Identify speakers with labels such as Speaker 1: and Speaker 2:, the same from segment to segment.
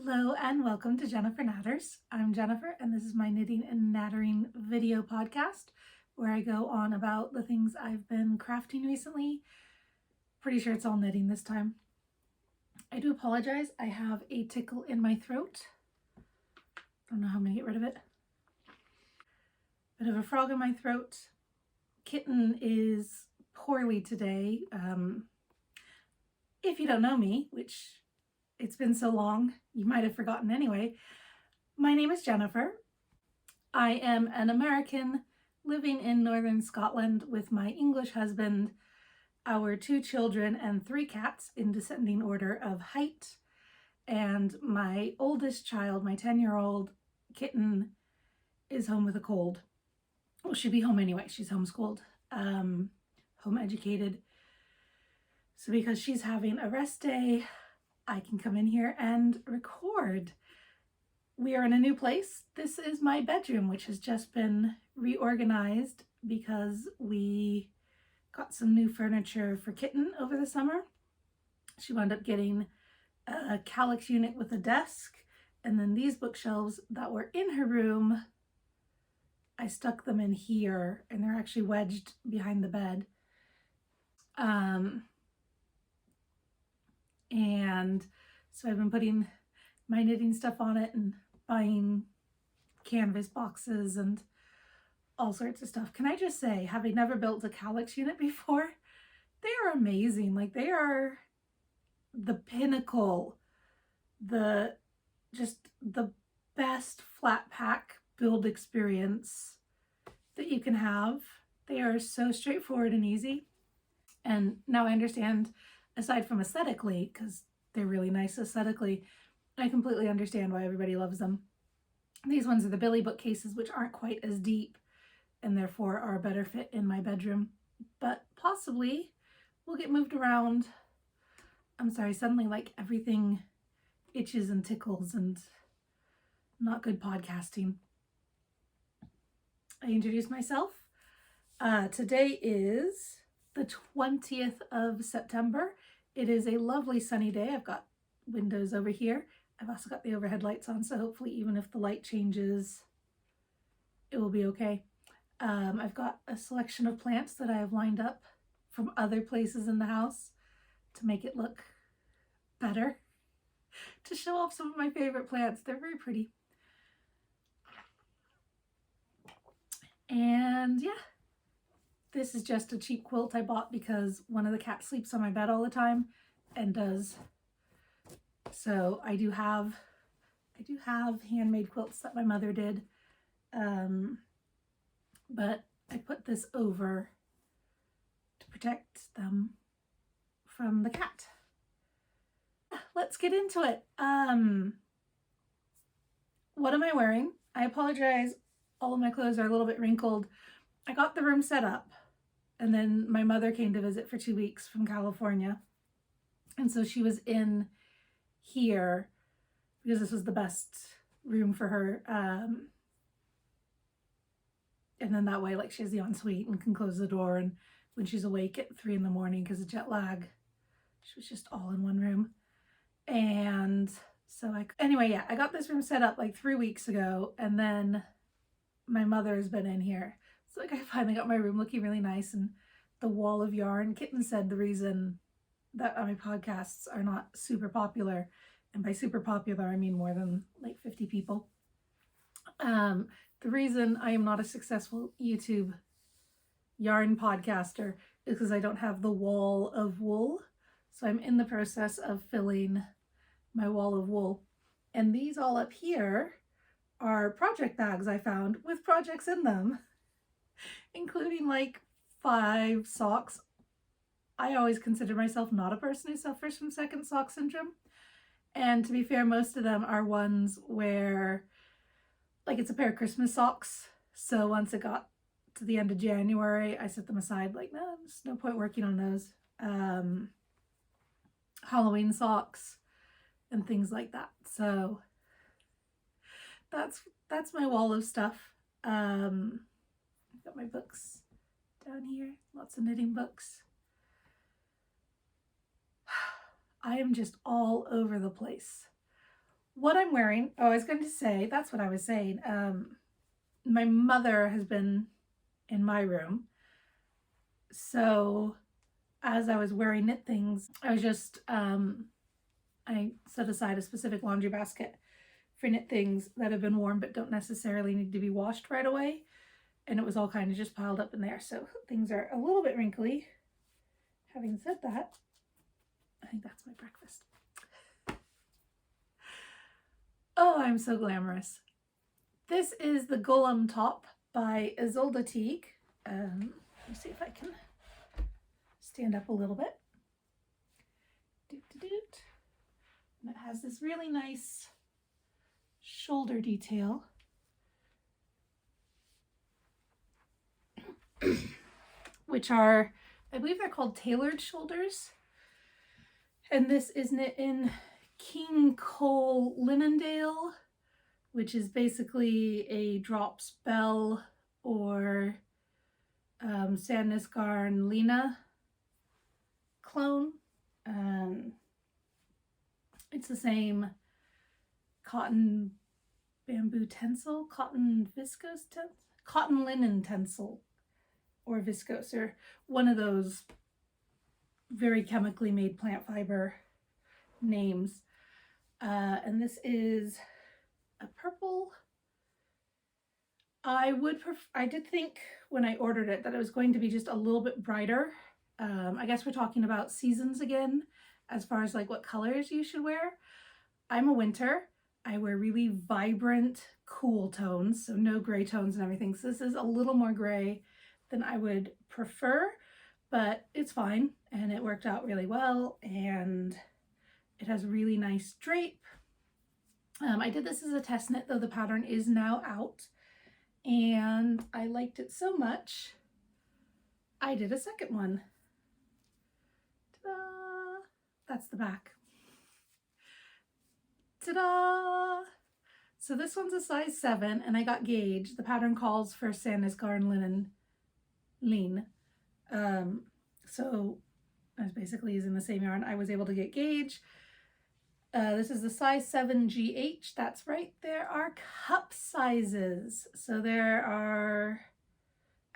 Speaker 1: Hello and welcome to Jennifer Knatters. I'm Jennifer and this is my knitting and nattering video podcast where I go on about the things I've been crafting recently. Pretty sure it's all knitting this time. I do apologize, I have a tickle in my throat. I don't know how I'm going to get rid of it. Bit of a frog in my throat. Kitten is poorly today. If you don't know me, which it's been so long, you might have forgotten anyway. My name is Jennifer. I am an American living in northern Scotland with my English husband, our 2 children and 3 cats in descending order of height. And my oldest child, my 10-year-old kitten, is home with a cold. Well, she'd be home anyway. She's homeschooled, home educated. So because she's having a rest day, I can come in here and record. We are in a new place. This is my bedroom, which has just been reorganized because we got some new furniture for Kitten over the summer. She wound up getting a calyx unit with a desk, and then these bookshelves that were in her room, I stuck them in here, and they're actually wedged behind the bed. And so I've been putting my knitting stuff on it and buying canvas boxes and all sorts of stuff. Can I just say, having never built a calyx unit before, they are amazing. Like, they are the pinnacle, just the best flat pack build experience that you can have. They are so straightforward and easy. And now I understand, aside from aesthetically, because they're really nice aesthetically, I completely understand why everybody loves them. These ones are the Billy bookcases, which aren't quite as deep and therefore are a better fit in my bedroom, but possibly will get moved around. I'm sorry, suddenly like everything itches and tickles and not good podcasting. I introduced myself. Today is the 20th of September. It is a lovely sunny day. I've got windows over here. I've also got the overhead lights on, so hopefully even if the light changes, it will be okay. I've got a selection of plants that I have lined up from other places in the house to make it look better, to show off some of my favorite plants. They're very pretty. And yeah, this is just a cheap quilt I bought because one of the cats sleeps on my bed all the time and does. So I do have handmade quilts that my mother did. But I put this over to protect them from the cat. Let's get into it. What am I wearing? I apologize. All of my clothes are a little bit wrinkled. I got the room set up, and then my mother came to visit for 2 weeks from California. And so she was in here because this was the best room for her. And then that way, like, she has the ensuite and can close the door. And when she's awake at 3 in the morning because of jet lag, she was just all in one room. And so anyway, yeah, I got this room set up like 3 weeks ago, and then my mother has been in here. So like, I finally got my room looking really nice, and the wall of yarn. Kitten said the reason that my podcasts are not super popular, and by super popular I mean more than like 50 people. The reason I am not a successful YouTube yarn podcaster is because I don't have the wall of wool. So I'm in the process of filling my wall of wool. And these all up here are project bags I found with projects in them, including like 5 socks. I always consider myself not a person who suffers from second sock syndrome. And to be fair, most of them are ones where, like, it's a pair of Christmas socks. So once it got to the end of January, I set them aside, like, no, there's no point working on those. Halloween socks and things like that. So that's my wall of stuff. I've got my books down here, lots of knitting books. I am just all over the place. what I'm wearing, oh, I was going to say, that's what I was saying. My mother has been in my room. So as I was wearing knit things, I was just, I set aside a specific laundry basket for knit things that have been worn but don't necessarily need to be washed right away. And it was all kind of just piled up in there. So things are a little bit wrinkly. Having said that, I think that's my breakfast. Oh, I'm so glamorous. This is the Gullane top by Ysolda Teague. Let me see if I can stand up a little bit. Doot. And it has this really nice shoulder detail. Which are, I believe they're called tailored shoulders. And this is knit in King Cole Linendale, which is basically a drop spell or Sandnes Garn Lena clone. It's the same cotton bamboo tencel, cotton viscose, cotton linen tencel, or viscose, or one of those very chemically made plant fiber names. And this is a purple. I did think when I ordered it that it was going to be just a little bit brighter. I guess we're talking about seasons again, as far as like what colors you should wear. I'm a winter. I wear really vibrant, cool tones, so no gray tones and everything. So this is a little more gray than I would prefer, but it's fine. And it worked out really well. And it has really nice drape. I did this as a test knit, though the pattern is now out. And I liked it so much, I did a second one. Ta-da! That's the back. Ta-da! So this one's a size 7, and I got gauge. The pattern calls for Sandnes Garn Linen Lean. So I was basically using the same yarn. I was able to get gauge. This is the size 7 GH. That's right. There are cup sizes. So there are,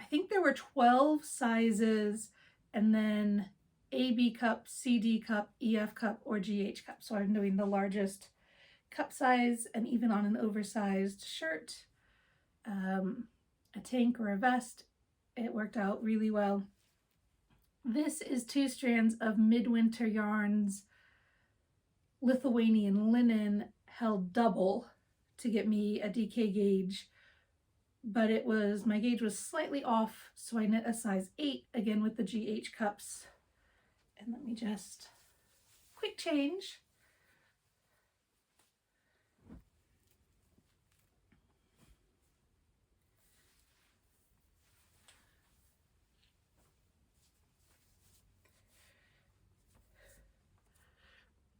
Speaker 1: I think there were 12 sizes, and then AB cup, CD cup, EF cup, or GH cup. So I'm doing the largest cup size, and even on an oversized shirt, a tank or a vest, it worked out really well. This is 2 strands of Midwinter Yarns Lithuanian Linen held double to get me a DK gauge, but my gauge was slightly off, so I knit a size 8 again with the GH cups. And let me just quick change.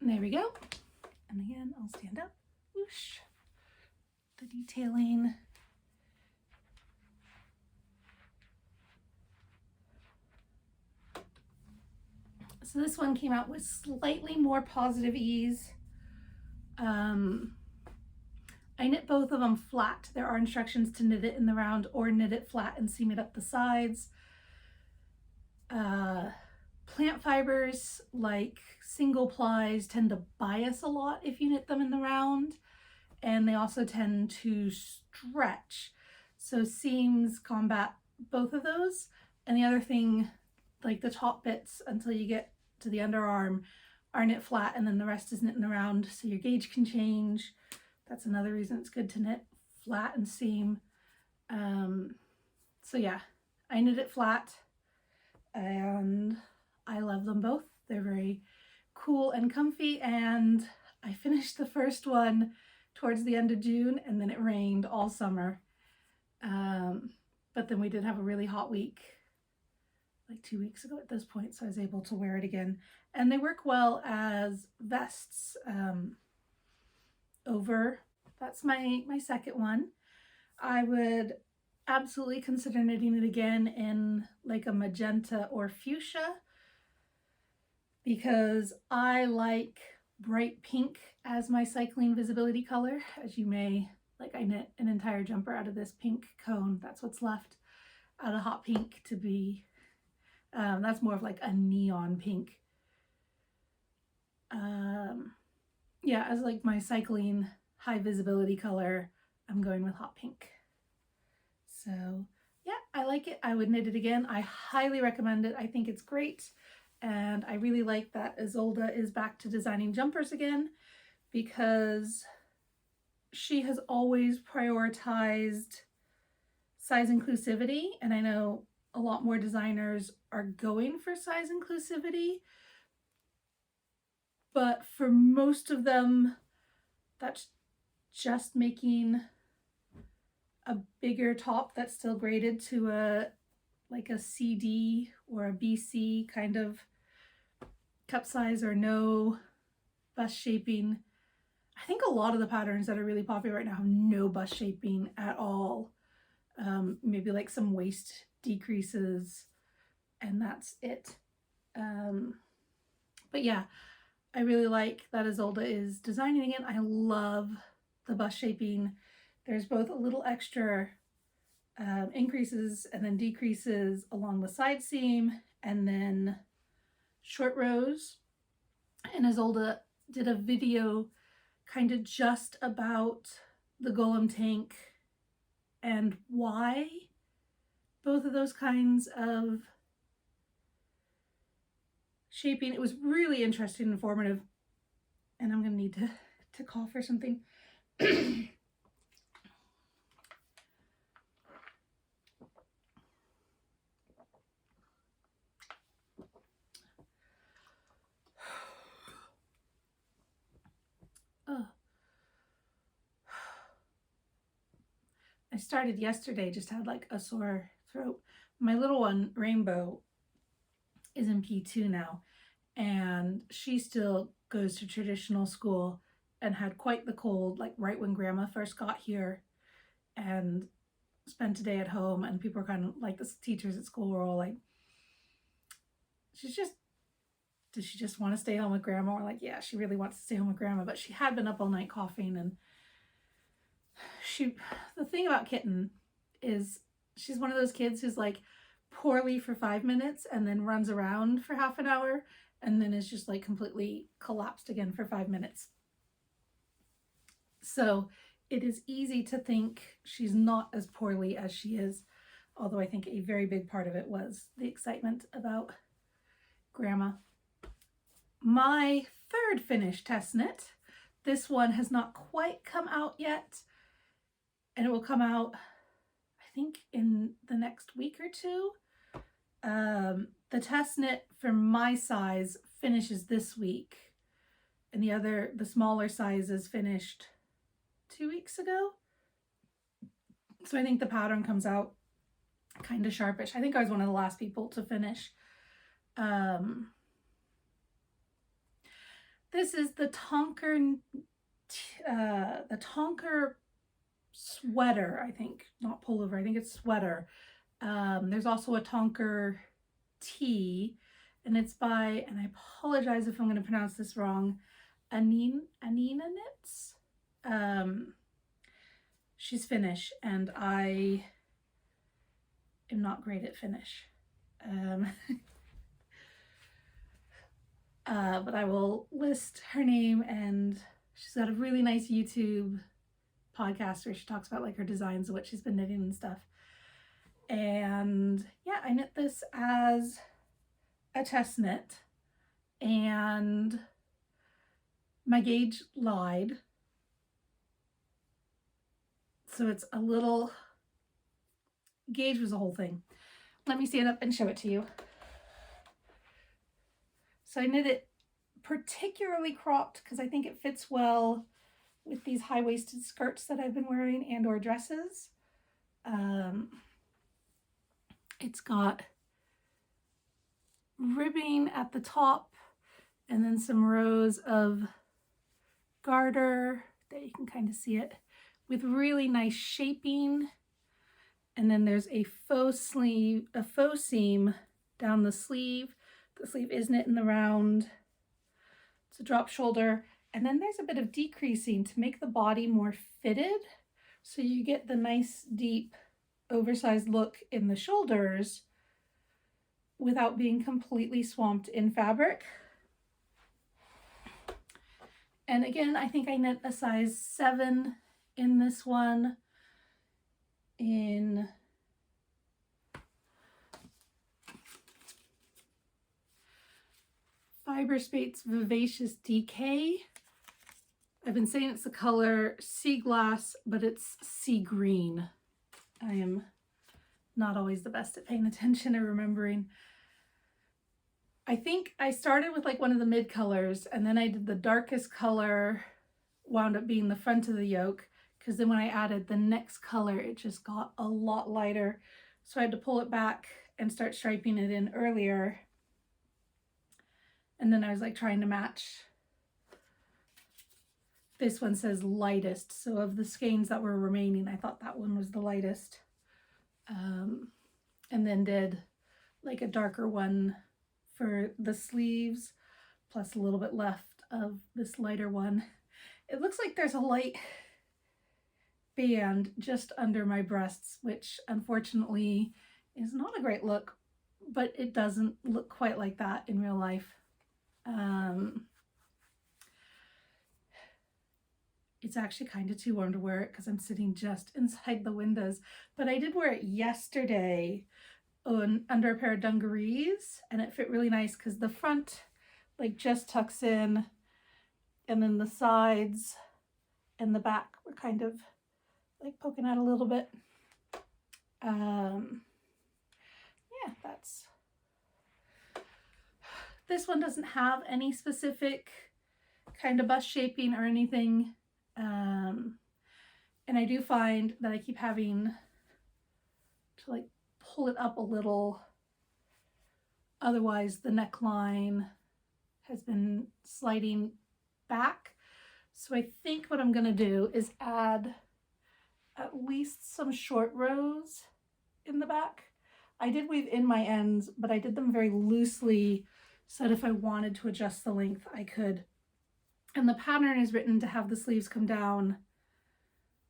Speaker 1: And there we go. And again, I'll stand up. Whoosh. The detailing. So this one came out with slightly more positive ease. I knit both of them flat. There are instructions to knit it in the round or knit it flat and seam it up the sides. Plant fibers like single plies tend to bias a lot if you knit them in the round, and they also tend to stretch. So seams combat both of those. And the other thing, like the top bits until you get to the underarm are knit flat, and then the rest is knit in the round, so your gauge can change. That's another reason it's good to knit flat and seam. So yeah, I knit it flat, and I love them both. They're very cool and comfy, and I finished the first one towards the end of June, and then it rained all summer. But then we did have a really hot week, like 2 weeks ago at this point, so I was able to wear it again. And they work well as vests over. That's my second one. I would absolutely consider knitting it again in like a magenta or fuchsia, because I like bright pink as my cycling visibility color. As you may, like, I knit an entire jumper out of this pink cone. That's what's left out of hot pink to be, that's more of like a neon pink. Yeah, as like my cycling high visibility color, I'm going with hot pink. So yeah, I like it. I would knit it again. I highly recommend it. I think it's great. And I really like that Ysolda is back to designing jumpers again, because she has always prioritized size inclusivity. And I know a lot more designers are going for size inclusivity, but for most of them, that's just making a bigger top that's still graded to a like a CD or a BC kind of cup size, or no bust shaping. I think a lot of the patterns that are really popular right now have no bust shaping at all. Maybe like some waist decreases, and that's it. But yeah, I really like that Ysolda is designing again. I love the bust shaping. There's both a little extra increases and then decreases along the side seam, and then short rows. And Ysolda did a video kind of just about the Gullane Tank and why both of those kinds of shaping. It was really interesting and informative, and I'm gonna need to cough or something. I started yesterday, just had like a sore throat. My little one, Rainbow, is in P2 now, and she still goes to traditional school and had quite the cold, like right when Grandma first got here, and spent a day at home, and people were kind of like, the teachers at school were all like, does she just want to stay home with Grandma? Or like, yeah, she really wants to stay home with Grandma, but she had been up all night coughing. And the thing about Kitten is she's one of those kids who's like poorly for 5 minutes and then runs around for half an hour and then is just like completely collapsed again for 5 minutes. So it is easy to think she's not as poorly as she is, although I think a very big part of it was the excitement about Grandma. My third finished test knit, this one has not quite come out yet, and it will come out, I think, in the next week or two. The test knit for my size finishes this week, and the smaller sizes finished 2 weeks ago. So I think the pattern comes out kind of sharpish. I think I was one of the last people to finish. This is the Tankar Sweater, I think, not pullover, I think it's sweater. There's also a Tankar tee, and it's by, and I apologize if I'm going to pronounce this wrong, Anniina Knits. She's Finnish, and I am not great at Finnish. But I will list her name, and she's got a really nice YouTube podcast where she talks about like her designs and what she's been knitting and stuff. And yeah, I knit this as a test knit, and my gauge lied. So it's a little, gauge was a whole thing. Let me stand up and show it to you. So I knit it particularly cropped because I think it fits well with these high-waisted skirts that I've been wearing and or dresses. It's got ribbing at the top and then some rows of garter, there you can kind of see it, with really nice shaping. And then there's a faux seam down the sleeve. The sleeve is knit in the round. It's a drop shoulder. And then there's a bit of decreasing to make the body more fitted. So you get the nice, deep, oversized look in the shoulders without being completely swamped in fabric. And again, I think I knit a size 7 in this one in Fyberspates Vivacious DK. I've been saying it's the color sea glass, but it's sea green. I am not always the best at paying attention or remembering. I think I started with like one of the mid colors, and then I did the darkest color, wound up being the front of the yoke, because then when I added the next color, it just got a lot lighter. So I had to pull it back and start striping it in earlier. And then I was like trying to match. This one says lightest. So of the skeins that were remaining, I thought that one was the lightest. And then did like a darker one for the sleeves, plus a little bit left of this lighter one. It looks like there's a light band just under my breasts, which unfortunately is not a great look, but it doesn't look quite like that in real life. It's actually kind of too warm to wear it because I'm sitting just inside the windows, but I did wear it yesterday under a pair of dungarees, and it fit really nice because the front like just tucks in, and then the sides and the back were kind of like poking out a little bit. Yeah, this one doesn't have any specific kind of bust shaping or anything. And I do find that I keep having to like pull it up a little. Otherwise the neckline has been sliding back. So I think what I'm gonna do is add at least some short rows in the back. I did weave in my ends, but I did them very loosely so that if I wanted to adjust the length, I could. And the pattern is written to have the sleeves come down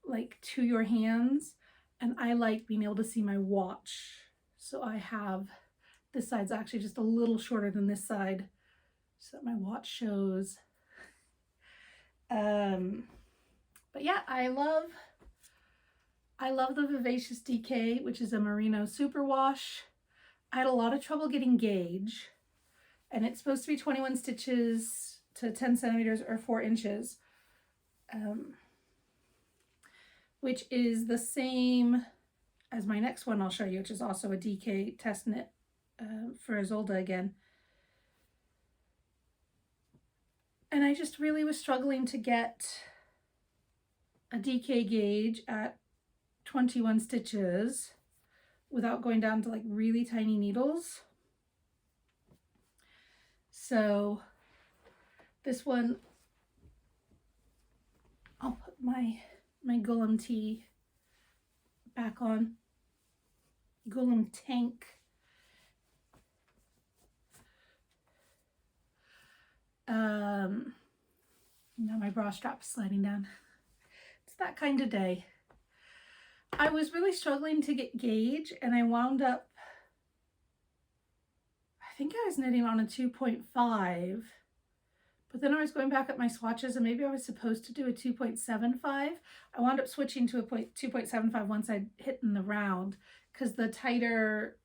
Speaker 1: like to your hands. And I like being able to see my watch. So I have, this side's actually just a little shorter than this side so that my watch shows. But yeah, I love the Vivacious DK, which is a Merino superwash. I had a lot of trouble getting gauge, and it's supposed to be 21 stitches to 10 centimeters or 4 inches, which is the same as my next one I'll show you, which is also a DK test knit for Ysolda again. And I just really was struggling to get a DK gauge at 21 stitches without going down to like really tiny needles. So this one, I'll put my Gullane tee back on. Gullane Tank. Now my bra strap's sliding down. It's that kind of day. I was really struggling to get gauge, and I wound up, I think I was knitting on a 2.5, but then I was going back at my swatches, and maybe I was supposed to do a 2.75. I wound up switching to a 2.75 once I'd hit in the round, because the tighter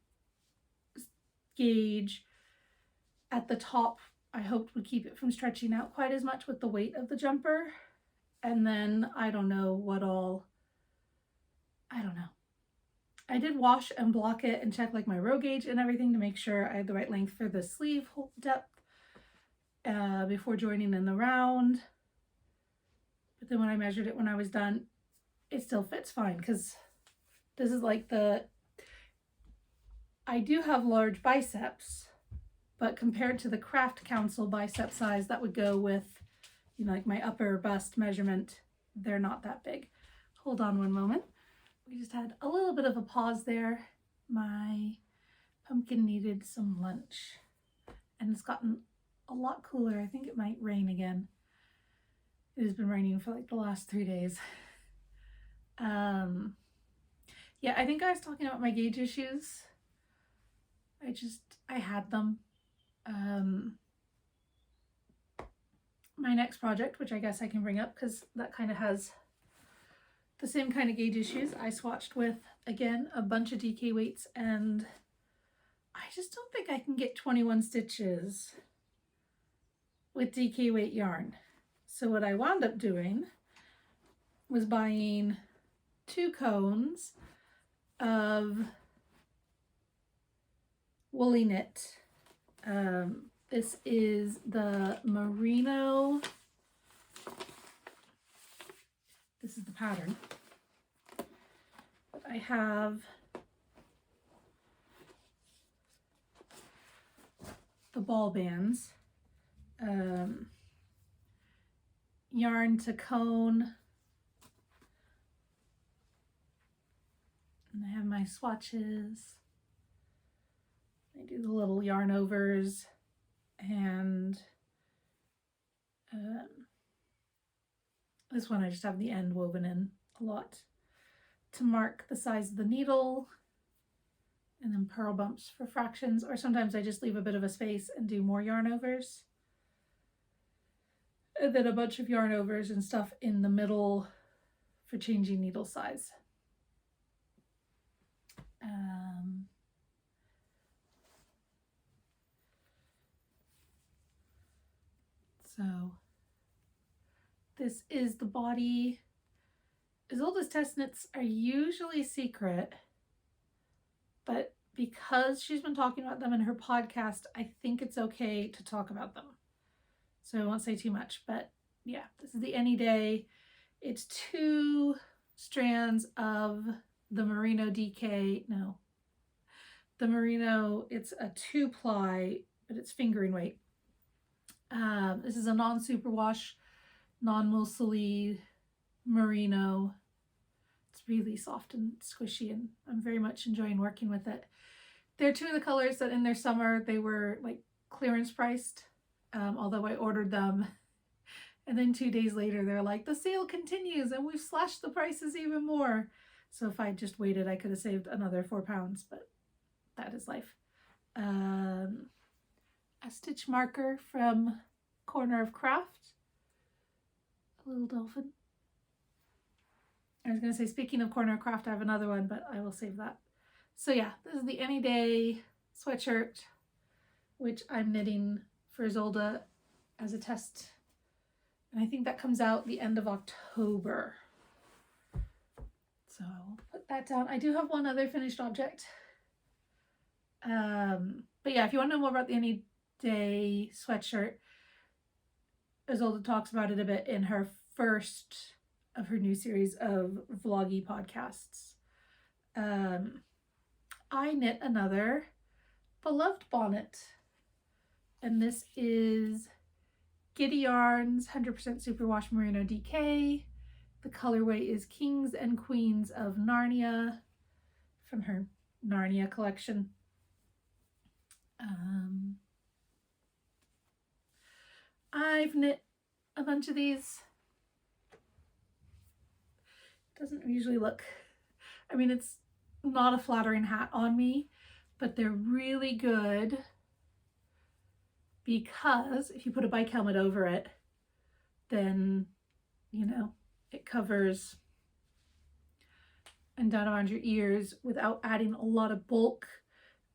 Speaker 1: gauge at the top I hoped would keep it from stretching out quite as much with the weight of the jumper. And then I don't know what all, I don't know. I did wash and block it and check like my row gauge and everything to make sure I had the right length for the sleeve depth before joining in the round. But then when I measured it when I was done, it still fits fine, because this is like I do have large biceps, but compared to the Craft Council bicep size that would go with, you know, like my upper bust measurement, they're not that big. Hold on one moment. We just had a little bit of a pause there. My pumpkin needed some lunch, and it's gotten a lot cooler. I think it might rain again. It has been raining for like the last 3 days. Yeah, I think I was talking about my gauge issues. I had them. My next project, which I guess I can bring up because that kind of has the same kind of gauge issues. I swatched with, again, a bunch of DK weights, and I just don't think I can get 21 stitches with DK weight yarn. So what I wound up doing was buying 2 cones of WoolyKnit. This is the Merino. This is the pattern. I have the ball bands, yarn to cone, and I have my swatches. I do the little yarn overs, and this one I just have the end woven in a lot to mark the size of the needle, and then purl bumps for fractions, or sometimes I just leave a bit of a space and do more yarn overs. And then a bunch of yarn overs and stuff in the middle for changing needle size. So this is the body. Ysolda's test knits are usually secret, but because she's been talking about them in her podcast, I think it's okay to talk about them. So I won't say too much, but yeah, this is the Anyday. It's 2 strands of the Merino DK. No, the Merino, it's a 2-ply, but it's fingering weight. This is a non-superwash, non-mussely Merino. It's really soft and squishy, and I'm very much enjoying working with it. They're 2 of the colors that in their summer they were like clearance priced, although I ordered them, and then 2 days later they're like, the sale continues and we've slashed the prices even more. So if I just waited, I could have saved another £4, but that is life. A stitch marker from Corner of Craft, a little dolphin. I was going to say, speaking of Corner of Craft, I have another one, but I will save that. So yeah, this is the Anyday sweatshirt, which I'm knitting for Ysolda as a test. And I think that comes out the end of October. So I'll put that down. I do have one other finished object. But yeah, if you want to know more about the Anyday sweatshirt, Ysolda talks about it a bit in her first of her new series of vloggy podcasts. I knit another beloved bonnet, and this is Giddy Yarns 100% Superwash Merino DK. The colorway is Kings and Queens of Narnia from her Narnia collection. I've knit a bunch of these. Doesn't usually look, I mean, it's not a flattering hat on me, but they're really good because if you put a bike helmet over it, then, you know, it covers and down around your ears without adding a lot of bulk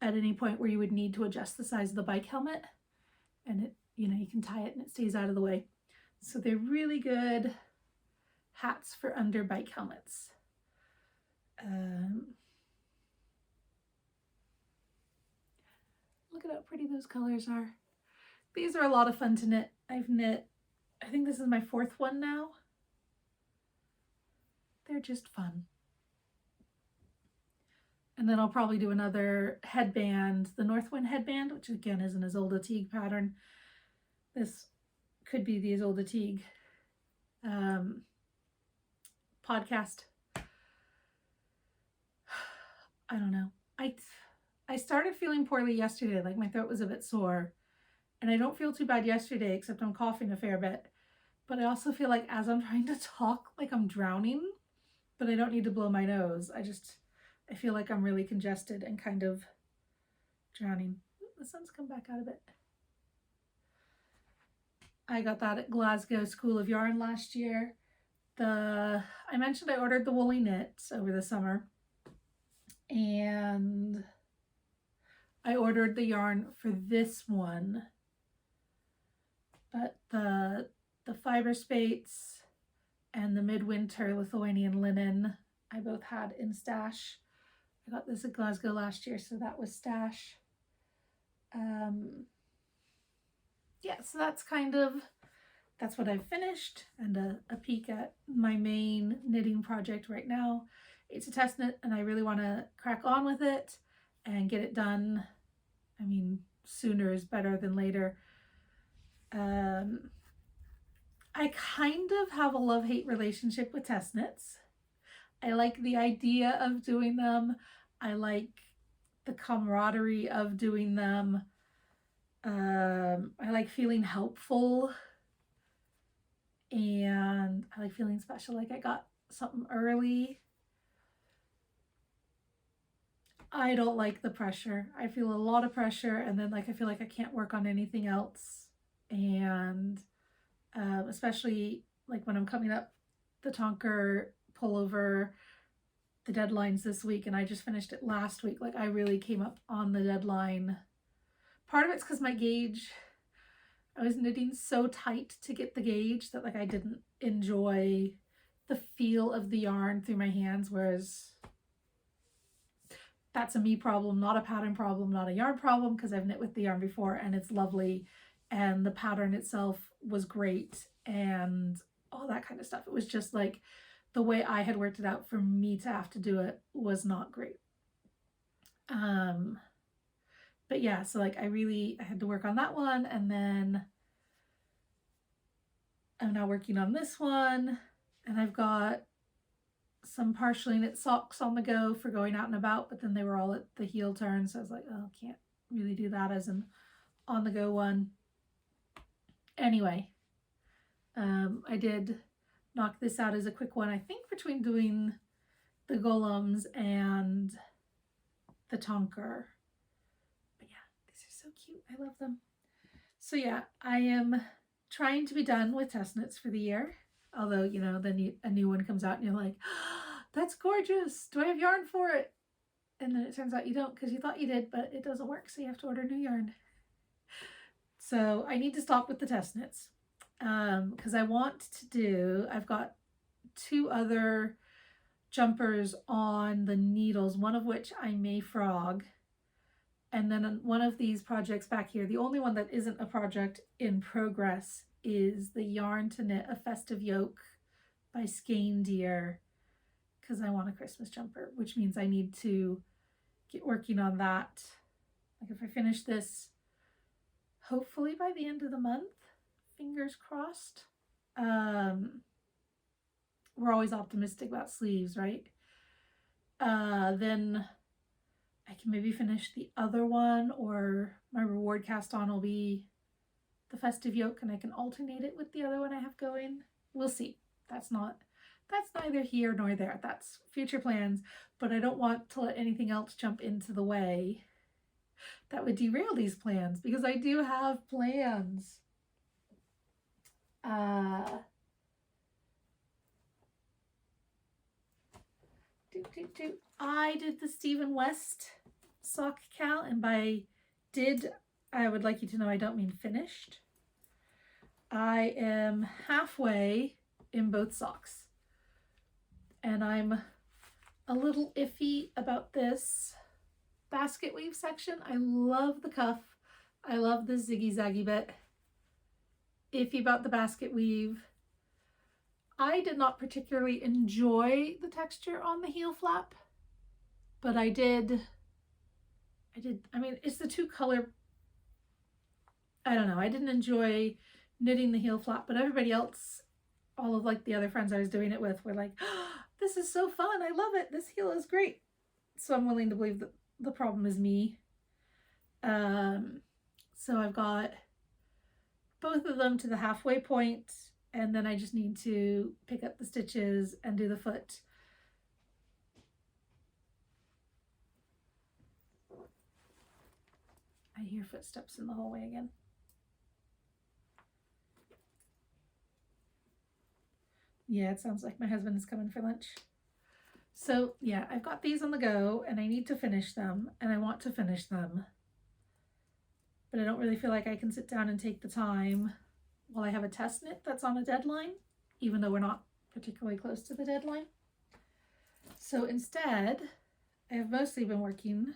Speaker 1: at any point where you would need to adjust the size of the bike helmet. And it, you know, you can tie it and it stays out of the way. So they're really good hats for under bike helmets. Look at how pretty those colors are. These are a lot of fun to knit. I've knit, I think this is my 4th one now. They're just fun. And then I'll probably do another headband, the Northwind headband, which again is an Ysolda Teague pattern. This could be the Ysolda Teague podcast. I don't know. I started feeling poorly yesterday, like my throat was a bit sore, And I don't feel too bad yesterday, except I'm coughing a fair bit. But I also feel like as I'm trying to talk, like I'm drowning, but I don't need to blow my nose. I feel like I'm really congested and kind of drowning. The sun's come back out a bit. I got that at Glasgow School of Yarn last year. I mentioned I ordered the WoolyKnits over the summer, and I ordered the yarn for this one, but the Fyberspates and the Midwinter Lithuanian Linen I both had in stash. I got this at Glasgow last year, so that was stash. Yeah, so that's what I've finished, and a peek at my main knitting project right now. It's a test knit, and I really want to crack on with it and get it done. I mean, sooner is better than later. I kind of have a love-hate relationship with test knits. I like the idea of doing them. I like the camaraderie of doing them. I like feeling helpful, and I like feeling special, like I got something early. I don't like the pressure. I feel a lot of pressure, and then like I feel like I can't work on anything else. And especially like when I'm coming up the Tankar pullover, the deadline's this week, and I just finished it last week. Like I really came up on the deadline. Part of it's because my gauge, I was knitting so tight to get the gauge that like I didn't enjoy the feel of the yarn through my hands, whereas that's a me problem, not a pattern problem, not a yarn problem, because I've knit with the yarn before and it's lovely, and the pattern itself was great and all that kind of stuff. It was just like the way I had worked it out, for me to have to do it was not great. But yeah, so like I had to work on that one, and then I'm now working on this one, and I've got some partially knit socks on the go for going out and about, but then they were all at the heel turn, so I was like, oh, can't really do that as an on the go one. Anyway, I did knock this out as a quick one, I think, between doing the golems and the Tankar. But yeah, these are so cute. I love them. So yeah, I am trying to be done with test knits for the year. Although, you know, then a new one comes out and you're like, oh, that's gorgeous. Do I have yarn for it? And then it turns out you don't, because you thought you did, but it doesn't work. So you have to order new yarn. So I need to stop with the test knits. Because I've got 2 other jumpers on the needles, one of which I may frog. And then one of these projects back here, the only one that isn't a project in progress, is the yarn to knit a festive yoke by Skein Deer, because I want a Christmas jumper, which means I need to get working on that. Like if I finish this, hopefully by the end of the month, fingers crossed. We're always optimistic about sleeves, right? Then I can maybe finish the other one, or my reward cast on will be the festive yoke and I can alternate it with the other one I have going. We'll see. That's neither here nor there. That's future plans, but I don't want to let anything else jump into the way that would derail these plans, because I do have plans. I did the Stephen West sock cal, and by did, I would like you to know I don't mean finished. I am halfway in both socks, and I'm a little iffy about this basket weave section. I love the cuff. I love the ziggy zaggy bit. Iffy about the basket weave. I did not particularly enjoy the texture on the heel flap, but I mean, it's the 2 color, I don't know, I didn't enjoy knitting the heel flap, but everybody else, all of like the other friends I was doing it with, were like, oh, this is so fun, I love it, this heel is great. So I'm willing to believe that the problem is me. So I've got both of them to the halfway point, and then I just need to pick up the stitches and do the foot. I hear footsteps in the hallway again. Yeah, it sounds like my husband is coming for lunch. So yeah, I've got these on the go and I need to finish them, and I want to finish them. But I don't really feel like I can sit down and take the time while I have a test knit that's on a deadline, even though we're not particularly close to the deadline. So instead, I have mostly been working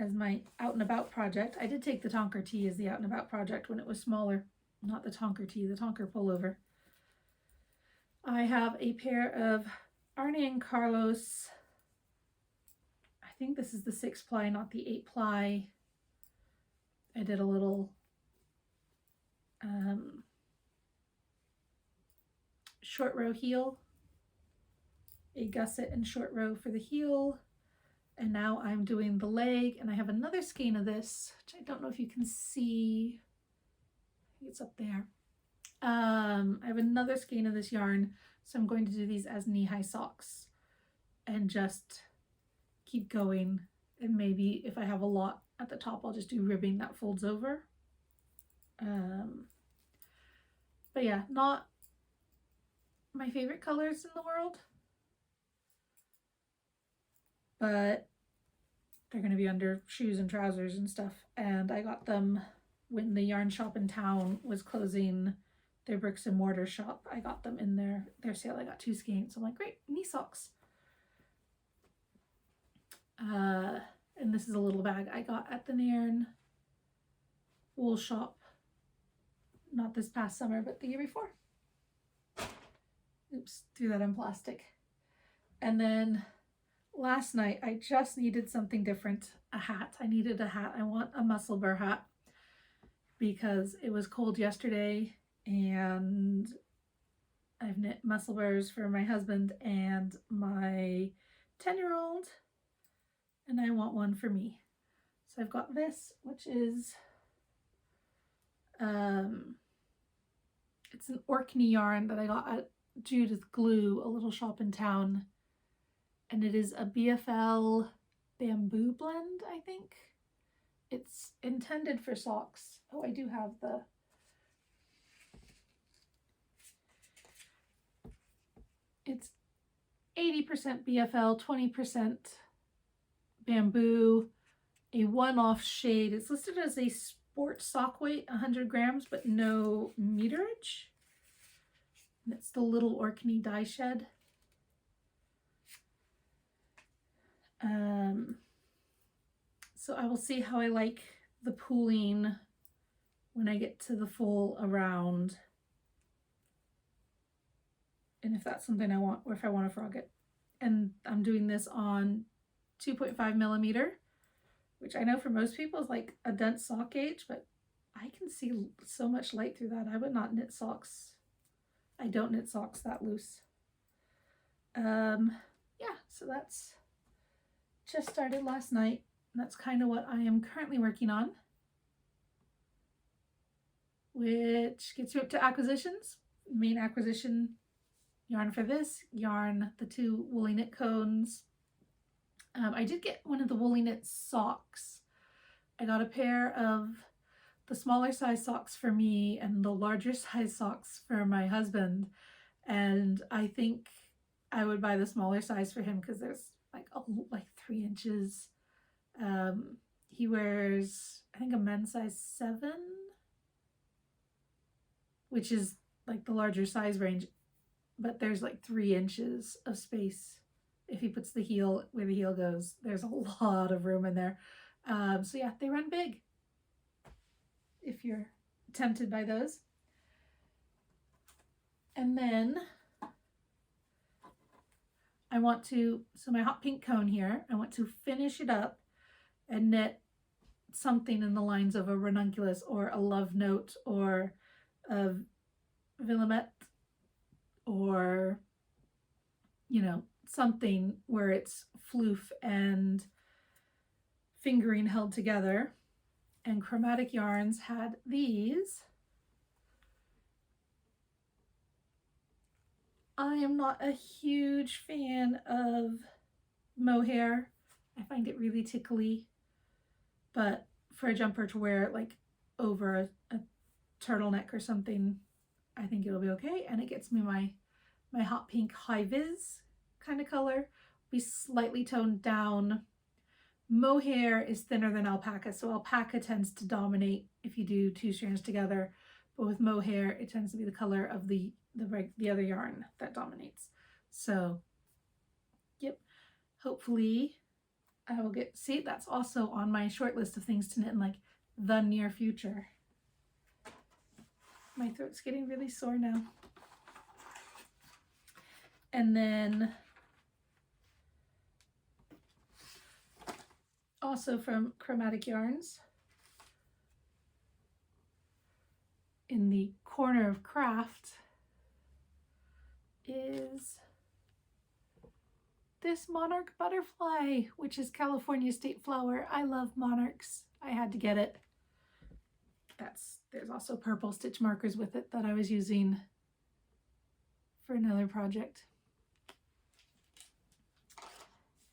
Speaker 1: as my out and about project. I did take the Tankar tee as the out and about project when it was smaller, not the Tankar tee, the Tankar pullover. I have a pair of Arnie and Carlos, I think this is the 6-ply, not the 8-ply. I did a little short row heel, a gusset and short row for the heel, and now I'm doing the leg, and I have another skein of this, which I don't know if you can see. I think it's up there. I have another skein of this yarn, so I'm going to do these as knee-high socks and just keep going, and maybe if I have a lot at the top I'll just do ribbing that folds over. But yeah, not my favorite colors in the world, but they're going to be under shoes and trousers and stuff, and I got them when the yarn shop in town was closing their bricks and mortar shop. I got them in their sale. I got 2 skeins. I'm like, great, knee socks. And this is a little bag I got at the Nairn wool shop, not this past summer, but the year before. Oops, threw that in plastic. And then last night, I just needed something different, a hat. I needed a hat. I want a Musselburgh hat because it was cold yesterday, and I've knit Musselburghs for my husband and my 10-year-old, and I want one for me. So I've got this, which is, it's an Orkney yarn that I got at Judith Glue, a little shop in town, and it is a BFL bamboo blend, I think. It's intended for socks. Oh, I do have the... It's 80% BFL, 20% bamboo, a one-off shade. It's listed as a sport sock weight, 100 grams, but no meterage. And it's the little Orkney dye shed. So I will see how I like the pooling when I get to the full around, and if that's something I want, or if I want to frog it. And I'm doing this on 2.5 millimeter, which I know for most people is like a dense sock gauge, but I can see so much light through that. I would not knit socks. I don't knit socks that loose. Yeah, so that's just started last night. That's kind of what I am currently working on, which gets you up to acquisitions. Main acquisition yarn for this, yarn, the 2 woolly knit cones. I did get one of the woolly knit socks. I got a pair of the smaller size socks for me and the larger size socks for my husband, and I think I would buy the smaller size for him because there's like 3 inches. He wears, I think, a men's size 7, which is like the larger size range, but there's like 3 inches of space. If he puts the heel where the heel goes, there's a lot of room in there. So yeah, they run big if you're tempted by those. And then I want to, so my hot pink cone here, I want to finish it up and knit something in the lines of a ranunculus or a love note or a Willamette, or, you know, something where it's floof and fingering held together. And Chromatic Yarns had these, I am not a huge fan of mohair. I find it really tickly, but for a jumper to wear like over a turtleneck or something, I think it'll be okay. And it gets me my hot pink high vis kind of color. Be slightly toned down. Mohair is thinner than alpaca, so alpaca tends to dominate if you do two strands together, but with mohair it tends to be the color of the other yarn that dominates. So yep, hopefully I will get, see, that's also on my short list of things to knit in like the near future. My throat's getting really sore now. And then also from Chromatic Yarns, in the corner of craft, is this monarch butterfly, which is California state flower. I love monarchs. I had to get it. There's also purple stitch markers with it that I was using for another project.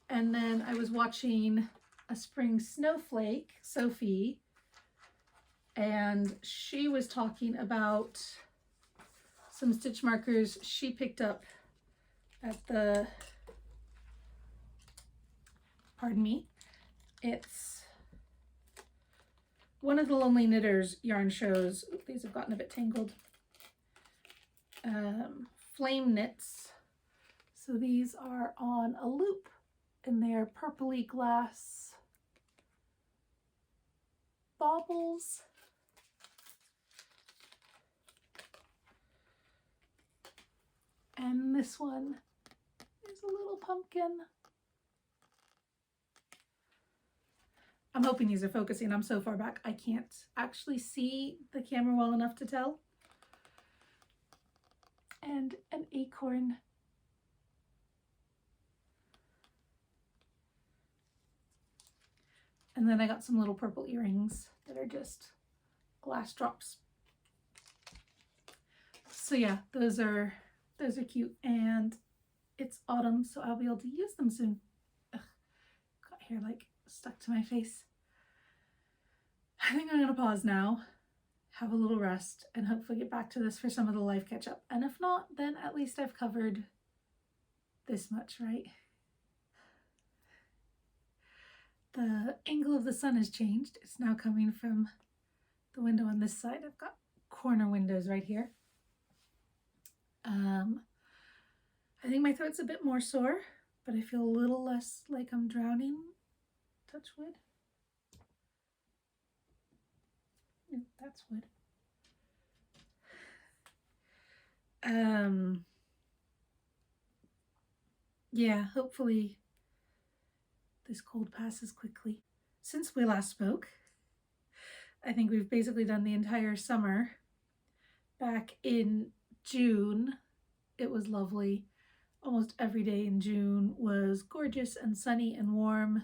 Speaker 1: And then I was watching a spring snowflake, Sophie, and she was talking about some stitch markers she picked up at the, pardon me, it's one of the Lonely Knitters yarn shows. These have gotten a bit tangled. Flame knits. So these are on a loop and they're purpley glass baubles. And this one is a little pumpkin. I'm hoping these are focusing. I'm so far back I can't actually see the camera well enough to tell. And an acorn. And then I got some little purple earrings that are just glass drops. So yeah, those are cute, and it's autumn, so I'll be able to use them soon. Ugh, got hair like stuck to my face. I think I'm gonna pause now, have a little rest, and hopefully get back to this for some of the live catch up. And if not, then at least I've covered this much, right? The angle of the sun has changed. It's now coming from the window on this side. I've got corner windows right here. I think my throat's a bit more sore, but I feel a little less like I'm drowning. Touch wood. Ooh, that's wood. Yeah, hopefully this cold passes quickly. Since we last spoke, I think we've basically done the entire summer. Back in June, it was lovely. Almost every day in June was gorgeous and sunny and warm,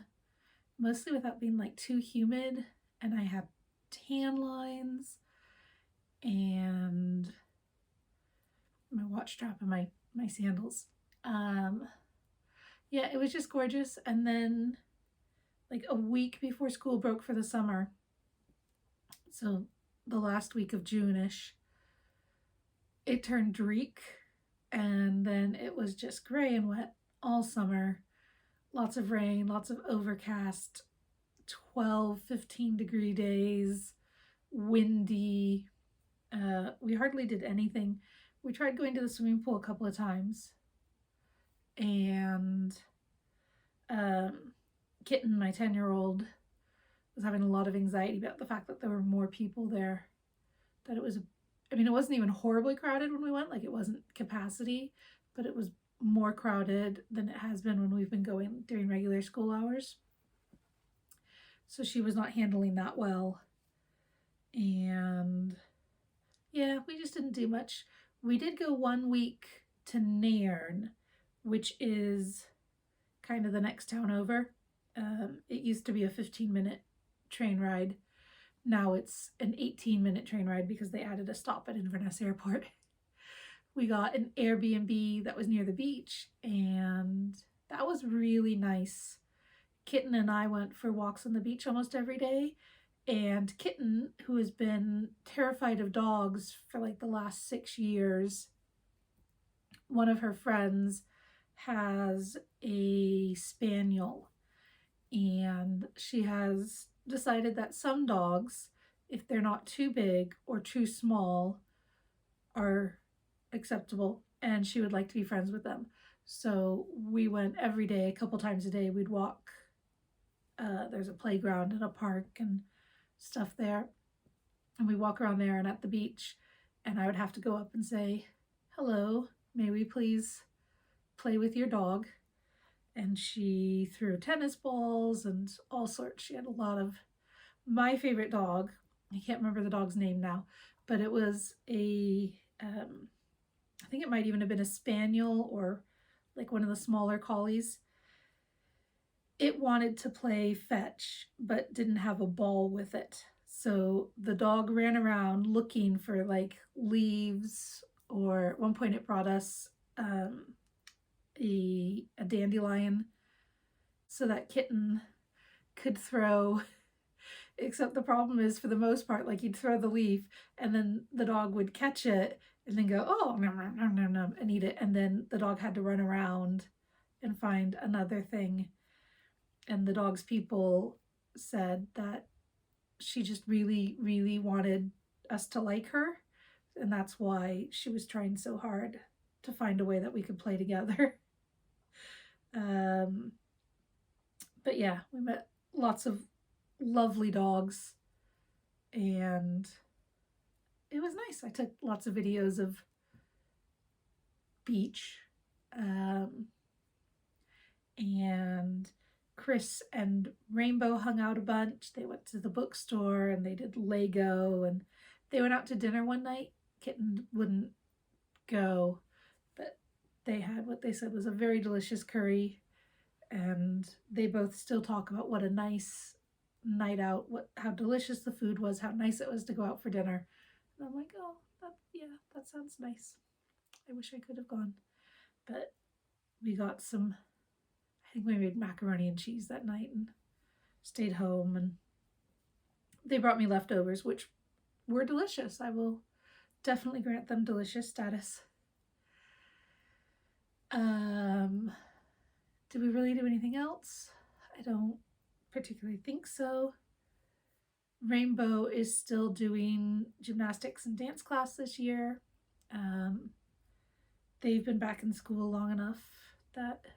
Speaker 1: mostly without being like too humid. And I had tan lines and my watch strap and my sandals. Yeah, it was just gorgeous. And then like a week before school broke for the summer, so the last week of June-ish, it turned dreek, and then it was just gray and wet all summer. Lots of rain, lots of overcast, 12, 15 degree days, windy. We hardly did anything. We tried going to the swimming pool a couple of times, and Kitten, my 10-year-old, was having a lot of anxiety about the fact that there were more people there, that it was, I mean, it wasn't even horribly crowded when we went, like it wasn't capacity, but it was more crowded than it has been when we've been going during regular school hours. So she was not handling that well. And yeah, we just didn't do much. We did go 1 week to Nairn, which is kind of the next town over. It used to be a 15-minute train ride. Now it's an 18-minute train ride because they added a stop at Inverness Airport. we got an Airbnb that was near the beach, and that was really nice. Kitten and I went for walks on the beach almost every day, and Kitten, who has been terrified of dogs for like the last 6 years, one of her friends has a spaniel, and she has decided that some dogs, if they're not too big or too small, are acceptable, and she would like to be friends with them. So we went every day, a couple times a day. We'd walk. There's a playground and a park and stuff there, and we walk around there and at the beach, and I would have to go up and say, "Hello, may we please play with your dog?" And she threw tennis balls and all sorts. She had a lot of, my favorite dog, I can't remember the dog's name now, but it was a, I think it might even have been a spaniel or like one of the smaller collies. It wanted to play fetch, but didn't have a ball with it. So the dog ran around looking for like leaves, or at one point it brought us a dandelion so that Kitten could throw, except the problem is, for the most part, like he'd throw the leaf and then the dog would catch it and then go, "Oh, nom, nom, nom, nom, nom," and eat it. And then the dog had to run around and find another thing. And the dog's people said that she just really, really wanted us to like her. And that's why she was trying so hard to find a way that we could play together. But yeah, we met lots of lovely dogs, and it was nice. I took lots of videos of beach, and Chris and Rainbow hung out a bunch. They went to the bookstore and they did Lego, and they went out to dinner one night. Kitten wouldn't go, but they had what they said was a very delicious curry, and they both still talk about what a nice night out, how delicious the food was, how nice it was to go out for dinner. And I'm like, oh, yeah, that sounds nice. I wish I could have gone. But we got some, I think we made macaroni and cheese that night and stayed home, and they brought me leftovers, which were delicious. I will definitely grant them delicious status. Did we really do anything else? I don't particularly think so. Rainbow is still doing gymnastics and dance class this year. They've been back in school long enough that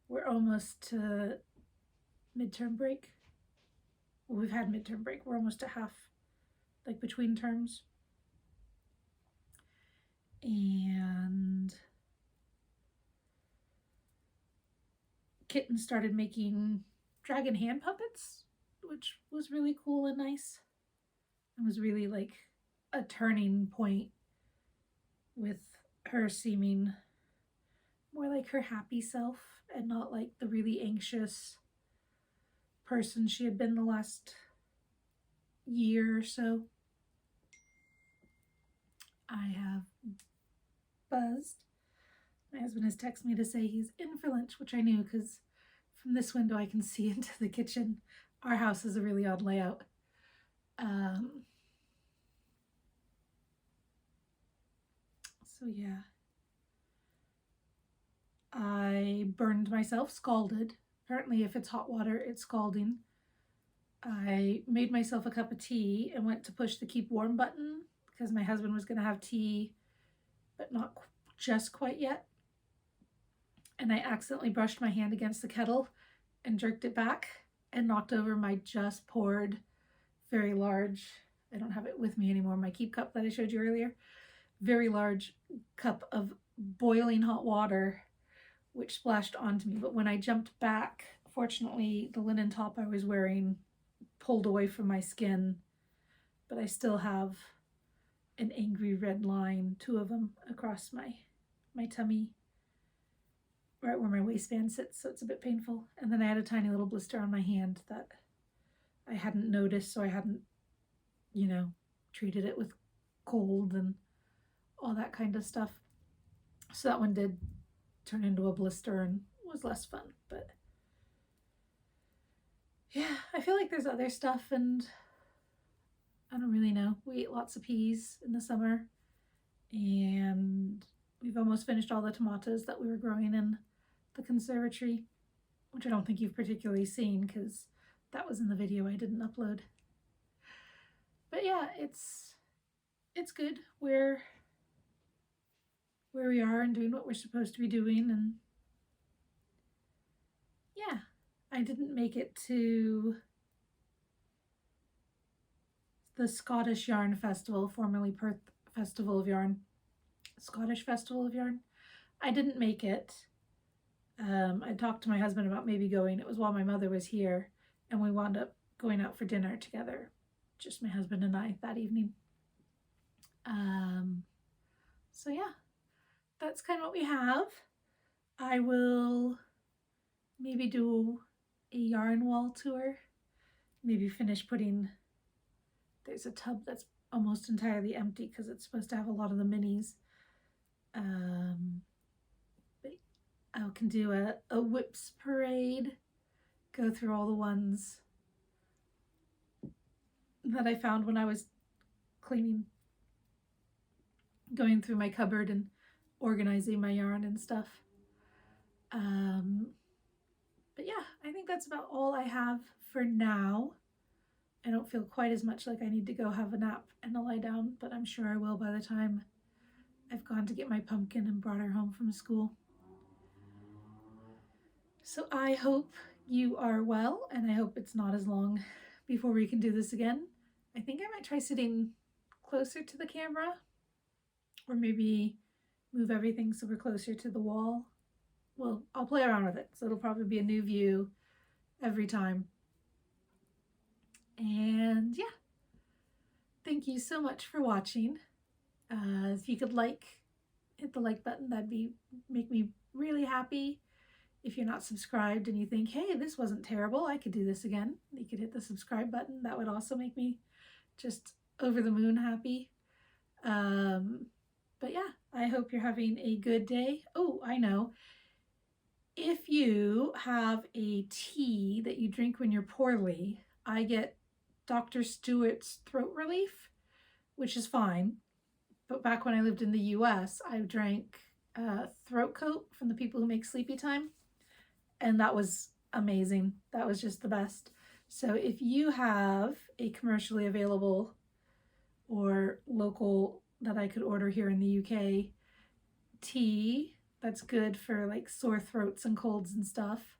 Speaker 1: we're almost to midterm break. Well, we've had midterm break. We're almost to half, like between terms. And Kitten started making dragon hand puppets, which was really cool and nice. It was really like a turning point with her seeming more like her happy self and not like the really anxious person she had been the last year or so. I have buzzed. My husband has texted me to say he's in for lunch, which I knew because from this window I can see into the kitchen. Our house is a really odd layout. So yeah. I burned myself, scalded. Apparently if it's hot water, it's scalding. I made myself a cup of tea and went to push the keep warm button because my husband was going to have tea, but not just quite yet. And I accidentally brushed my hand against the kettle and jerked it back and knocked over my just poured very large, I don't have it with me anymore, my keep cup that I showed you earlier, very large cup of boiling hot water, which splashed onto me. But when I jumped back, fortunately the linen top I was wearing pulled away from my skin, but I still have an angry red line, 2 of them, across my tummy, right where my waistband sits, so it's a bit painful. And then I had a tiny little blister on my hand that I hadn't noticed, so I hadn't, treated it with cold and all that kind of stuff. So that one did turn into a blister and was less fun, but yeah, I feel like there's other stuff, and I don't really know. We ate lots of peas in the summer, and we've almost finished all the tomatoes that we were growing in the conservatory, which I don't think you've particularly seen because that was in the video I didn't upload. But yeah, it's good. We're where we are and doing what we're supposed to be doing, and yeah, I didn't make it to the Scottish Yarn Festival, formerly Perth Festival of Yarn, Scottish Festival of Yarn. I didn't make it. I talked to my husband about maybe going. It was while my mother was here, and we wound up going out for dinner together, just my husband and I, that evening. So yeah, that's kind of what we have. I will maybe do a yarn wall tour, maybe finish putting, there's a tub that's almost entirely empty because it's supposed to have a lot of the minis. But I can do a whips parade, go through all the ones that I found when I was cleaning, going through my cupboard and organizing my yarn and stuff. But yeah, I think that's about all I have for now. I don't feel quite as much like I need to go have a nap and a lie down, but I'm sure I will by the time I've gone to get my pumpkin and brought her home from school. So I hope you are well, and I hope it's not as long before we can do this again. I think I might try sitting closer to the camera, or maybe move everything so we're closer to the wall. Well, I'll play around with it, so it'll probably be a new view every time. And yeah, thank you so much for watching. If you could hit the like button, that'd make me really happy. If you're not subscribed and you think, hey, this wasn't terrible, I could do this again, you could hit the subscribe button. That would also make me just over the moon happy. But yeah, I hope you're having a good day. Oh, I know. If you have a tea that you drink when you're poorly, I get Dr. Stewart's throat relief, which is fine. But back when I lived in the US, I drank throat coat from the people who make Sleepy Time, and that was amazing. That was just the best. So if you have a commercially available or local that I could order here in the UK tea that's good for like sore throats and colds and stuff,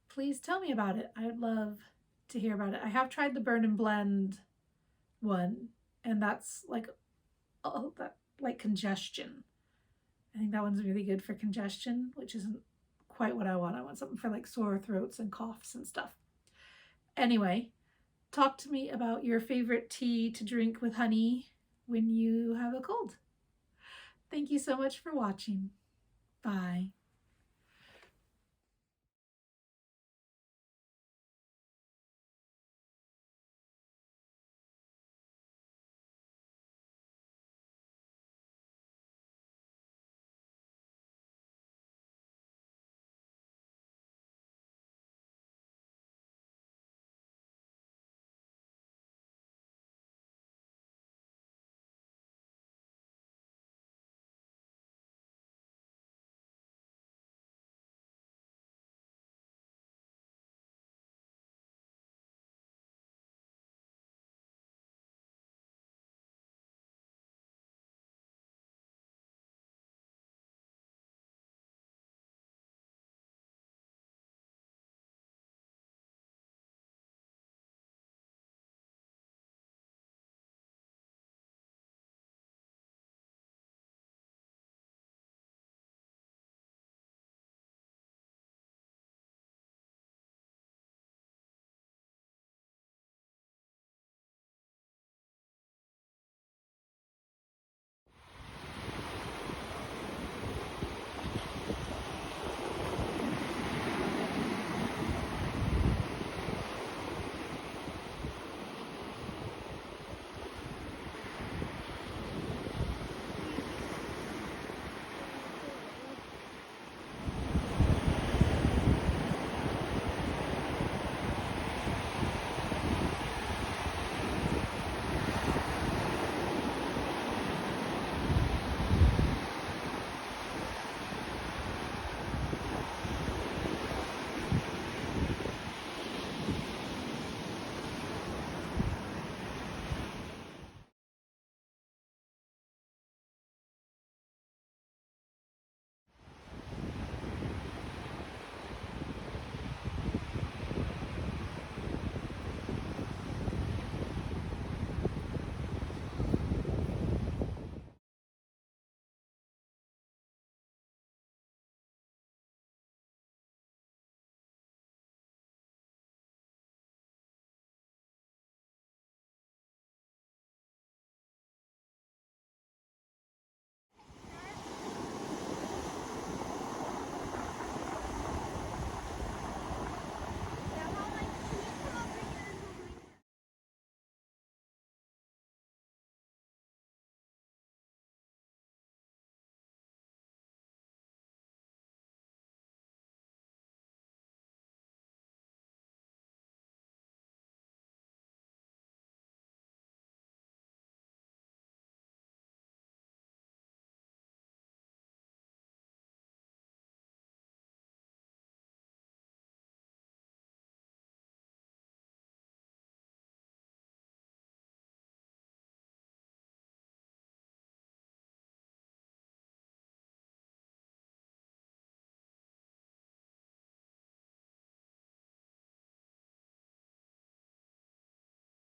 Speaker 1: please tell me about it. I would love to hear about it. I have tried the Burn and Blend one, and that's like congestion. I think that one's really good for congestion, which isn't quite what I want. I want something for like sore throats and coughs and stuff. Anyway, talk to me about your favorite tea to drink with honey when you have a cold. Thank you so much for watching. Bye.